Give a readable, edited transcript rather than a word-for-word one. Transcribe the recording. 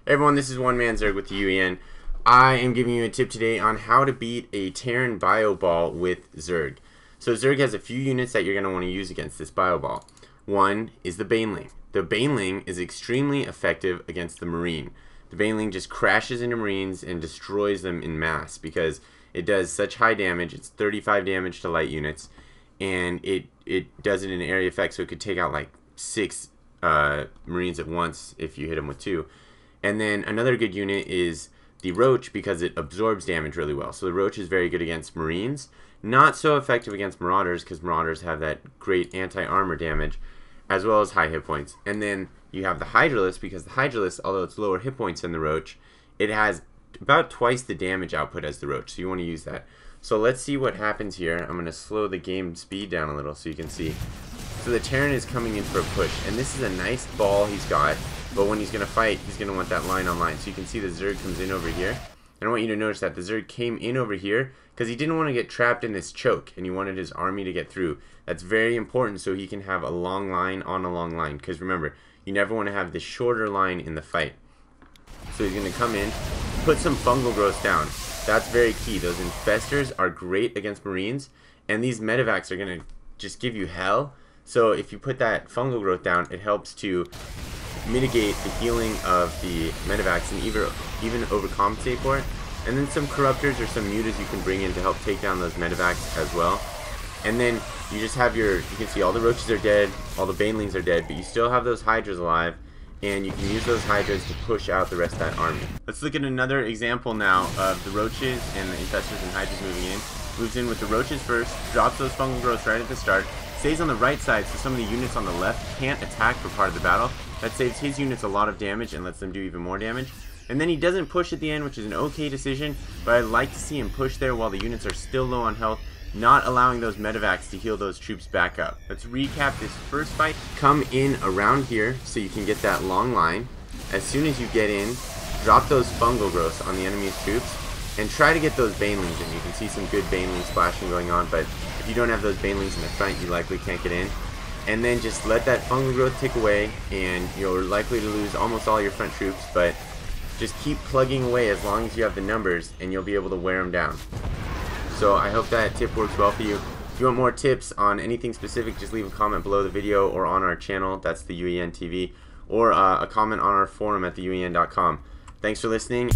Hey everyone, this is One Man Zerg with the UEN. I am giving you a tip today on how to beat a Terran Bio Ball with Zerg. So Zerg has a few units that you're going to want to use against this Bio Ball. One is the Baneling. The Baneling is extremely effective against the Marine. The Baneling just crashes into Marines and destroys them in mass because it does such high damage. It's 35 damage to light units, and it does it in an area effect, so it could take out like 6 Marines at once if you hit them with 2. And then another good unit is the Roach because it absorbs damage really well. So the Roach is very good against Marines. Not so effective against Marauders because Marauders have that great anti-armor damage as well as high hit points. And then you have the Hydralisks because the Hydralisks, although it's lower hit points than the Roach, it has about twice the damage output as the Roach. So you want to use that. So let's see what happens here. I'm going to slow the game speed down a little so you can see. So the Terran is coming in for a push. And this is a nice ball he's got. But when he's going to fight, he's going to want that line on line. So you can see the Zerg comes in over here. And I want you to notice that the Zerg came in over here because he didn't want to get trapped in this choke. And he wanted his army to get through. That's very important so he can have a long line on a long line. Because remember, you never want to have the shorter line in the fight. So he's going to come in, put some fungal growth down. That's very key. Those Infestors are great against Marines. And these Medivacs are going to just give you hell. So if you put that fungal growth down, it helps to mitigate the healing of the Medivacs and even overcompensate for it. And then some Corruptors or some Mutas you can bring in to help take down those Medivacs as well. And then you just have you can see all the Roaches are dead, all the Banelings are dead, but you still have those Hydras alive, and you can use those Hydras to push out the rest of that army. Let's look at another example now of the Roaches and the Infestors and Hydras moving in. Moves in with the Roaches first, drops those fungal growths right at the start, stays on the right side so some of the units on the left can't attack for part of the battle. That saves his units a lot of damage and lets them do even more damage. And then he doesn't push at the end, which is an okay decision, but I'd like to see him push there while the units are still low on health, not allowing those Medivacs to heal those troops back up. Let's recap this first fight. Come in around here so you can get that long line. As soon as you get in, drop those fungal growths on the enemy's troops and try to get those Banelings in. You can see some good Baneling splashing going on, but if you don't have those Banelings in the front, you likely can't get in. And then just let that fungal growth tick away, and you're likely to lose almost all your front troops, but just keep plugging away as long as you have the numbers, and you'll be able to wear them down. So I hope that tip works well for you. If you want more tips on anything specific, just leave a comment below the video or on our channel, that's the UEN TV, or a comment on our forum at theuen.com. Thanks for listening.